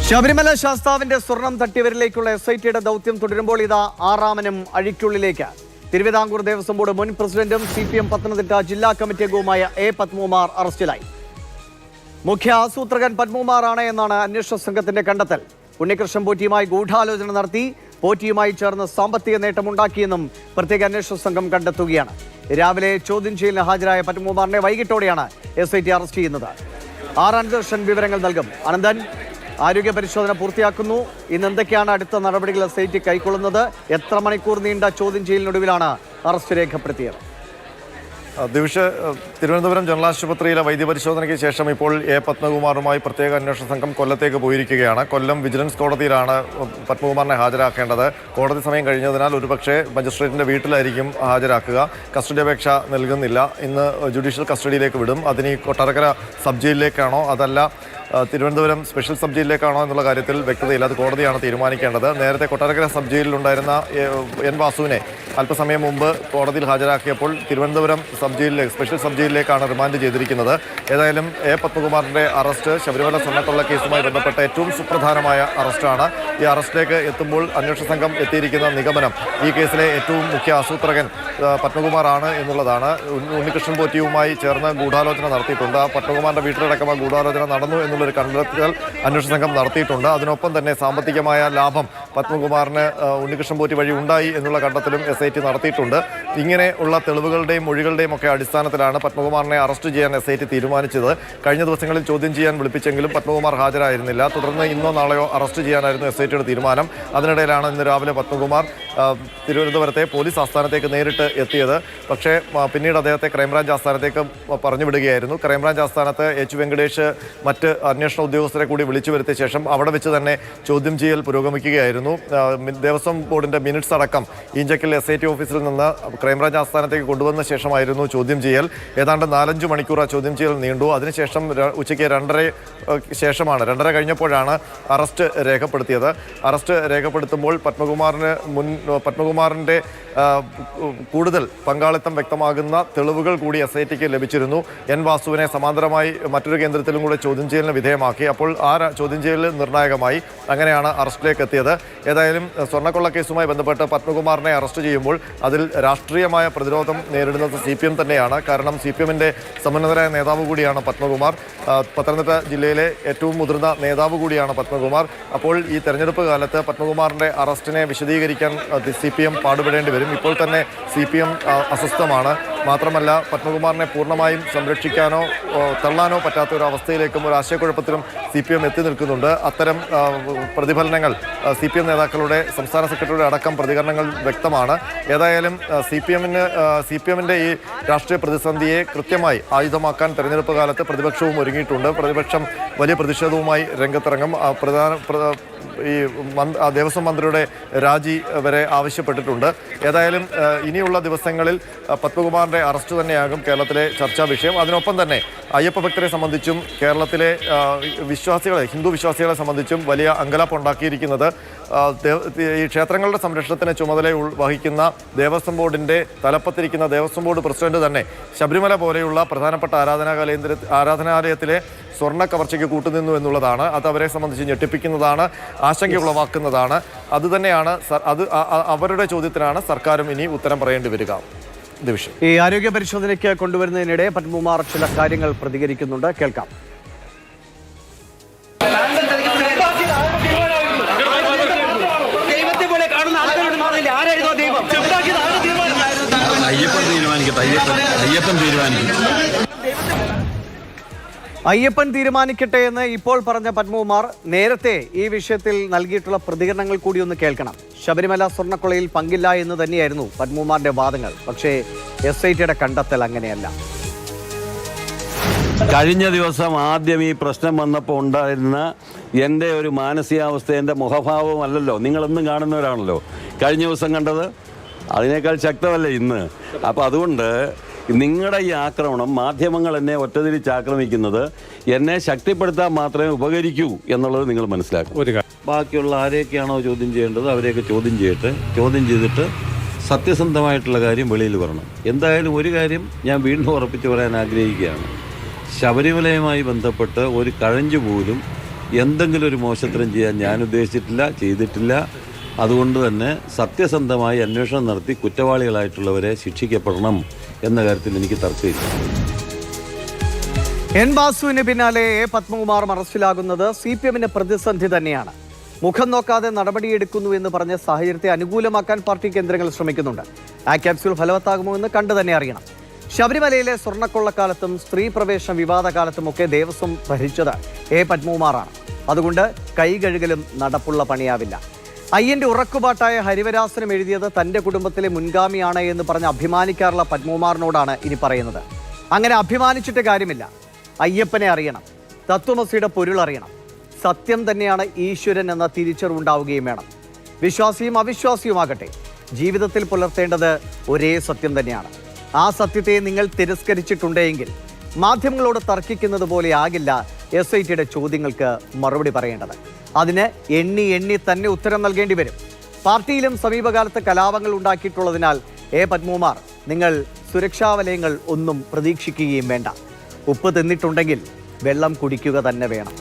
ശബരിമല ശാസ്താവിന്റെ സ്വർണം തട്ടിയവരിലേക്കുള്ള SITയുടെ ദൗത്യം തുടരുമ്പോൾ ഇതാ ആറാമനും അഴിക്കുള്ളിലേക്ക്. തിരുവിതാംകൂർ ദേവസ്വം ബോർഡ് മുൻ പ്രസിഡന്റും CPM പത്തനംതിട്ട ജില്ലാ കമ്മിറ്റി അംഗവുമായ A. പത്മകുമാർ അറസ്റ്റിലായി. മുഖ്യ ആസൂത്രകൻ പത്മകുമാറാണ് എന്നാണ് അന്വേഷണ സംഘത്തിന്റെ കണ്ടെത്തൽ. ഉണ്ണികൃഷ്ണൻ പോറ്റിയുമായി ഗൂഢാലോചന നടത്തി പോറ്റിയുമായി ചേർന്ന് സാമ്പത്തിക നേട്ടമുണ്ടാക്കിയെന്നും പ്രത്യേക അന്വേഷണ സംഘം കണ്ടെത്തുകയാണ്. രാവിലെ ചോദ്യം ചെയ്യലിന് ഹാജരായ പത്മകുമാറിനെ വൈകിട്ടോടെയാണ് SIT അറസ്റ്റ് ചെയ്യുന്നത്. അനന്തൻ വിവരങ്ങൾ നൽകും. അനന്തൻ, ആരോഗ്യ പരിശോധന പൂർത്തിയാക്കുന്നു. ഇന്ന് എന്തൊക്കെയാണ് അടുത്ത നടപടികൾ SIT കൈക്കൊള്ളുന്നത്? എത്ര മണിക്കൂർ നീണ്ട ചോദ്യം ചെയ്യലിനൊടുവിലാണ് അറസ്റ്റ് രേഖപ്പെടുത്തിയത്? ദിവിഷ്, തിരുവനന്തപുരം ജനറൽ ആശുപത്രിയിലെ വൈദ്യപരിശോധനയ്ക്ക് ശേഷം ഇപ്പോൾ A. പത്മകുമാറുമായി പ്രത്യേക അന്വേഷണ സംഘം കൊല്ലത്തേക്ക് പോയിരിക്കുകയാണ്. കൊല്ലം വിജിലൻസ് കോടതിയിലാണ് പത്മകുമാറിനെ ഹാജരാക്കേണ്ടത്. കോടതി സമയം കഴിഞ്ഞതിനാൽ ഒരുപക്ഷെ മജിസ്ട്രേറ്റിൻ്റെ വീട്ടിലായിരിക്കും ഹാജരാക്കുക. കസ്റ്റഡി അപേക്ഷ നൽകുന്നില്ല. ഇന്ന് ജുഡീഷ്യൽ കസ്റ്റഡിയിലേക്ക് വിടും. അതിന് കൊട്ടാരക്കര സബ് ജയിലിലേക്കാണോ അതല്ല തിരുവനന്തപുരം സ്പെഷ്യൽ സബ് ജയിലിലേക്കാണോ എന്നുള്ള കാര്യത്തിൽ വ്യക്തതയില്ല. അത് കോടതിയാണ് തീരുമാനിക്കേണ്ടത്. നേരത്തെ കൊട്ടാരക്കര സബ് ജയിലിലുണ്ടായിരുന്ന N. വാസുവിനെ അല്പസമയം മുമ്പ് കോടതിയിൽ ഹാജരാക്കിയപ്പോൾ തിരുവനന്തപുരം സബ് ജയിലിലേക്ക് സ്പെഷ്യൽ സബ് ജയിലിലേക്കാണ് റിമാൻഡ് ചെയ്തിരിക്കുന്നത്. ഏതായാലും A. പത്മകുമാറിൻ്റെ അറസ്റ്റ് ശബരിമല സ്വർണ്ണക്കൊള്ള കേസുമായി ബന്ധപ്പെട്ട ഏറ്റവും സുപ്രധാനമായ അറസ്റ്റാണ്. ഈ അറസ്റ്റിലേക്ക് എത്തുമ്പോൾ അന്വേഷണ സംഘം എത്തിയിരിക്കുന്ന നിഗമനം ഈ കേസിലെ ഏറ്റവും മുഖ്യ ആസൂത്രകൻ പത്മകുമാറാണ് എന്നുള്ളതാണ്. ഉണ്ണികൃഷ്ണൻ പോറ്റിയുമായി ചേർന്ന് ഗൂഢാലോചന നടത്തിയിട്ടുണ്ട്. പത്മകുമാറിൻ്റെ വീട്ടിലടക്കം ആ ഗൂഢാലോചന നടന്നു എന്നുള്ളൊരു കണ്ടെത്തൽ അന്വേഷണ സംഘം നടത്തിയിട്ടുണ്ട്. അതിനൊപ്പം തന്നെ സാമ്പത്തികമായ ലാഭം പത്മകുമാറിന് ഉണ്ണികൃഷ്ണൻ പോറ്റി വഴി ഉണ്ടായി എന്നുള്ള കണ്ടെത്തലും SIT നടത്തിയിട്ടുണ്ട്. ഇങ്ങനെ ഉള്ള തെളിവുകളുടെയും മൊഴികളുടെയും ഒക്കെ അടിസ്ഥാനത്തിലാണ് പത്മകുമാറിനെ അറസ്റ്റ് ചെയ്യാൻ SIT തീരുമാനിച്ചത്. കഴിഞ്ഞ ദിവസങ്ങളിൽ ചോദ്യം ചെയ്യാൻ വിളിപ്പിച്ചെങ്കിലും പത്മകുമാർ ഹാജരായിരുന്നില്ല. തുടർന്ന് ഇന്നോ നാളെയോ അറസ്റ്റ് ചെയ്യാനായിരുന്നു SITയുടെ തീരുമാനം. അതിനിടയിലാണ് ഇന്ന് രാവിലെ പത്മകുമാർ തിരുവനന്തപുരത്തെ പോലീസ് ആസ്ഥാനത്തേക്ക് നേരിട്ട് എത്തിയത്. പക്ഷേ പിന്നീട് അദ്ദേഹത്തെ ക്രൈംബ്രാഞ്ച് ആസ്ഥാനത്തേക്ക് പറഞ്ഞു വിടുകയായിരുന്നു. ക്രൈംബ്രാഞ്ച് ആസ്ഥാനത്ത് H. വെങ്കടേഷ് മറ്റ് അന്വേഷണ ഉദ്യോഗസ്ഥരെ കൂടി വിളിച്ചു വരുത്തിയ ശേഷം അവിടെ വെച്ച് തന്നെ ചോദ്യം ചെയ്യൽ പുരോഗമിക്കുകയായിരുന്നു. ദേവസ്വം ബോർഡിൻ്റെ മിനിറ്റ്സ് അടക്കം ഈഞ്ചക്കൽ SIT ഓഫീസിൽ നിന്ന് ക്രൈംബ്രാഞ്ച് ആസ്ഥാനത്തേക്ക് കൊണ്ടുവന്ന ശേഷമായിരുന്നു ചോദ്യം ചെയ്യൽ. ഏതാണ്ട് 4-5 മണിക്കൂർ ആ ചോദ്യം ചെയ്യൽ നീണ്ടു. അതിനുശേഷം ഉച്ചയ്ക്ക് 2:30 കഴിഞ്ഞപ്പോഴാണ് അറസ്റ്റ് രേഖപ്പെടുത്തിയത്. അറസ്റ്റ് രേഖപ്പെടുത്തുമ്പോൾ പത്മകുമാറിൻ്റെ കൂടുതൽ പങ്കാളിത്തം വ്യക്തമാകുന്ന തെളിവുകൾ കൂടി SITക്ക് ലഭിച്ചിരുന്നു. N. വാസുവിനെ സമാന്തരമായി മറ്റൊരു കേന്ദ്രത്തിലും കൂടെ ചോദ്യം ചെയ്യലിന് വിധേയമാക്കി. അപ്പോൾ ആ ചോദ്യം ചെയ്യൽ നിർണായകമായി. അങ്ങനെയാണ് അറസ്റ്റിലേക്ക് എത്തിയത്. ഏതായാലും സ്വർണ്ണക്കൊള്ള കേസുമായി ബന്ധപ്പെട്ട് പത്മകുമാറിനെ അറസ്റ്റ് ചെയ്യുമ്പോൾ അതിൽ രാഷ്ട്രീയമായ പ്രതിരോധം നേരിടുന്നത് CPM തന്നെയാണ്. കാരണം CPMൻ്റെ സമുന്നതരായ നേതാവ് കൂടിയാണ് പത്മകുമാർ. പത്തനംതിട്ട ജില്ലയിലെ ഏറ്റവും മുതിർന്ന നേതാവ് കൂടിയാണ് പത്മകുമാർ. അപ്പോൾ ഈ തെരഞ്ഞെടുപ്പ് കാലത്ത് പത്മകുമാറിൻ്റെ അറസ്റ്റിനെ വിശദീകരിക്കാൻ CPM പാടുപെടേണ്ടി വരും. ഇപ്പോൾ തന്നെ CPM അസ്വസ്ഥമാണ്. മാത്രമല്ല പത്മകുമാറിനെ പൂർണ്ണമായും സംരക്ഷിക്കാനോ തള്ളാനോ പറ്റാത്ത ഒരു അവസ്ഥയിലേക്കും ഒരു ആശയക്കുഴപ്പത്തിലും CPM എത്തി നിൽക്കുന്നുണ്ട്. അത്തരം പ്രതിഫലനങ്ങൾ CPM നേതാക്കളുടെ സംസ്ഥാന സെക്രട്ടറിയുടെ അടക്കം പ്രതികരണങ്ങൾ വ്യക്തമാണ്. ഏതായാലും CPMൻ്റെ ഈ രാഷ്ട്രീയ പ്രതിസന്ധിയെ കൃത്യമായി ആയുധമാക്കാൻ തെരഞ്ഞെടുപ്പ് കാലത്ത് പ്രതിപക്ഷവും ഒരുങ്ങിയിട്ടുണ്ട്. പ്രതിപക്ഷം വലിയ പ്രതിഷേധവുമായി രംഗത്തിറങ്ങും. ഈ ദേവസ്വം മന്ത്രിയുടെ രാജി വരെ ആവശ്യപ്പെട്ടിട്ടുണ്ട്. ഏതായാലും ഇനിയുള്ള ദിവസങ്ങളിൽ പത്മകുമാറിൻ്റെ അറസ്റ്റ് തന്നെയാകും കേരളത്തിലെ ചർച്ചാ വിഷയം. അതിനൊപ്പം തന്നെ അയ്യപ്പ ഭക്തരെ സംബന്ധിച്ചും കേരളത്തിലെ ഹിന്ദു വിശ്വാസികളെ സംബന്ധിച്ചും വലിയ അങ്കലാപ്പുണ്ടാക്കിയിരിക്കുന്നത് ഈ ക്ഷേത്രങ്ങളുടെ സംരക്ഷണത്തിന് ചുമതല വഹിക്കുന്ന ദേവസ്വം ബോർഡിൻ്റെ തലപ്പത്തിരിക്കുന്ന ദേവസ്വം ബോർഡ് പ്രസിഡന്റ് തന്നെ ശബരിമല പോലെയുള്ള പ്രധാനപ്പെട്ട ആരാധനാലയത്തിലെ സ്വർണ്ണ കവർച്ചയ്ക്ക് കൂട്ടുനിന്നു എന്നുള്ളതാണ്. അത് അവരെ സംബന്ധിച്ച് ഞെട്ടിപ്പിക്കുന്നതാണ്, ആശങ്കയുളവാക്കുന്നതാണ്. അതുതന്നെയാണ് അവരുടെ ചോദ്യത്തിനാണ് സർക്കാരും ഇനി ഉത്തരം പറയേണ്ടി വരിക. ഈ ആരോഗ്യ പരിശോധനയ്ക്ക് കൊണ്ടുവരുന്നതിനിടെ പത്മകുമാർ ചില കാര്യങ്ങൾ പ്രതികരിക്കുന്നുണ്ട്. കേൾക്കാം. അയ്യപ്പൻ തീരുമാനിക്കട്ടെ എന്ന് ഇപ്പോൾ പറഞ്ഞ പത്മകുമാർ നേരത്തെ ഈ വിഷയത്തിൽ നൽകിയിട്ടുള്ള പ്രതികരണങ്ങൾ കൂടി ഒന്ന് കേൾക്കണം. ശബരിമല സ്വർണ്ണക്കൊള്ളയിൽ പങ്കില്ല എന്ന് തന്നെയായിരുന്നു പത്മകുമാറിന്റെ വാദങ്ങൾ. പക്ഷേ SITയുടെ കണ്ടെത്തൽ അങ്ങനെയല്ല. കഴിഞ്ഞ ദിവസം ആദ്യം ഈ പ്രശ്നം വന്നപ്പോൾ ഉണ്ടായിരുന്ന എൻ്റെ ഒരു മാനസികാവസ്ഥ, എൻ്റെ മുഖഭാവമല്ലല്ലോ നിങ്ങളെന്നും കാണുന്നവരാണല്ലോ കഴിഞ്ഞ ദിവസം കണ്ടത്. അതിനേക്കാൾ ശക്തമല്ലേ ഇന്ന്. അപ്പോൾ അതുകൊണ്ട് നിങ്ങളുടെ ഈ ആക്രമണം, മാധ്യമങ്ങൾ എന്നെ ഒറ്റതിരിച്ച് ആക്രമിക്കുന്നത് എന്നെ ശക്തിപ്പെടുത്താൻ മാത്രമേ ഉപകരിക്കൂ എന്നുള്ളത് നിങ്ങൾ മനസ്സിലാക്കും. ബാക്കിയുള്ള ആരെയൊക്കെയാണോ ചോദ്യം ചെയ്യേണ്ടത് അവരെയൊക്കെ ചോദ്യം ചെയ്യട്ടെ. ചോദ്യം ചെയ്തിട്ട് സത്യസന്ധമായിട്ടുള്ള കാര്യം വെളിയിൽ വരണം. എന്തായാലും ഒരു കാര്യം ഞാൻ വീണ്ടും ഉറപ്പിച്ച് പറയാൻ ആഗ്രഹിക്കുകയാണ്. ശബരിമലയുമായി ബന്ധപ്പെട്ട് ഒരു കഴഞ്ചു പോലും എന്തെങ്കിലും ഒരു മോശത്തരം ചെയ്യാൻ ഞാൻ ഉദ്ദേശിച്ചിട്ടില്ല, ചെയ്തിട്ടില്ല. അതുകൊണ്ട് തന്നെ സത്യസന്ധമായി അന്വേഷണം നടത്തി കുറ്റവാളികളായിട്ടുള്ളവരെ ശിക്ഷിക്കപ്പെടണം എന്ന കാര്യത്തിൽ എനിക്ക് തർക്കമില്ല. എൻ വാസുവിന് പിന്നാലെ എ പത്മകുമാറും അറസ്റ്റിലാകുന്നത് CPM-ന് പ്രതിസന്ധി തന്നെയാണ്. മുഖം നോക്കാതെ നടപടിയെടുക്കുന്നു എന്ന് പറഞ്ഞ സാഹചര്യത്തെ അനുകൂലമാക്കാൻ പാർട്ടി കേന്ദ്രങ്ങൾ ശ്രമിക്കുന്നുണ്ട്. ആ ക്യാപ്സ്യൂൾ ഫലവത്താകുമോ എന്ന് കണ്ടു തന്നെ അറിയണം. ശബരിമലയിലെ സ്വർണ്ണക്കൊള്ളക്കാലത്തും സ്ത്രീ പ്രവേശന വിവാദകാലത്തുമൊക്കെ ദേവസ്വം ഭരിച്ചത് എ പത്മകുമാറാണ്. അതുകൊണ്ട് കൈകഴുകലും നടപ്പുള്ള പണിയാവില്ല. അയ്യന്റെ ഉറക്കുപാട്ടായ ഹരിവരാസനം എഴുതിയത് തന്റെ കുടുംബത്തിലെ മുൻഗാമിയാണ് എന്ന് പറഞ്ഞ് അഭിമാനിക്കാറുള്ള പത്മകുമാറിനോടാണ് ഇനി പറയുന്നത്. അങ്ങനെ അഭിമാനിച്ചിട്ട് കാര്യമില്ല. അയ്യപ്പനെ അറിയണം, തത്വമസിയുടെ പൊരുൾ അറിയണം, സത്യം തന്നെയാണ് ഈശ്വരൻ എന്ന തിരിച്ചറിവുണ്ടാവുകയും വേണം. വിശ്വാസിയും അവിശ്വാസിയുമാകട്ടെ, ജീവിതത്തിൽ പുലർത്തേണ്ടത് ഒരേ സത്യം തന്നെയാണ്. ആ സത്യത്തെ നിങ്ങൾ തിരസ്കരിച്ചിട്ടുണ്ടെങ്കിൽ മാധ്യമങ്ങളോട് തർക്കിക്കുന്നത് പോലെ ആകില്ല SITയുടെ ചോദ്യങ്ങൾക്ക് മറുപടി പറയേണ്ടത്. അതിന് എണ്ണി തന്നെ ഉത്തരം നൽകേണ്ടി വരും. പാർട്ടിയിലും സമീപകാലത്ത് കലാപങ്ങൾ ഉണ്ടാക്കിയിട്ടുള്ളതിനാൽ എ പത്മകുമാർ, നിങ്ങൾ സുരക്ഷാ വലയങ്ങൾ ഒന്നും പ്രതീക്ഷിക്കുകയും വേണ്ട. ഉപ്പ് തിന്നിട്ടുണ്ടെങ്കിൽ വെള്ളം കുടിക്കുക തന്നെ വേണം.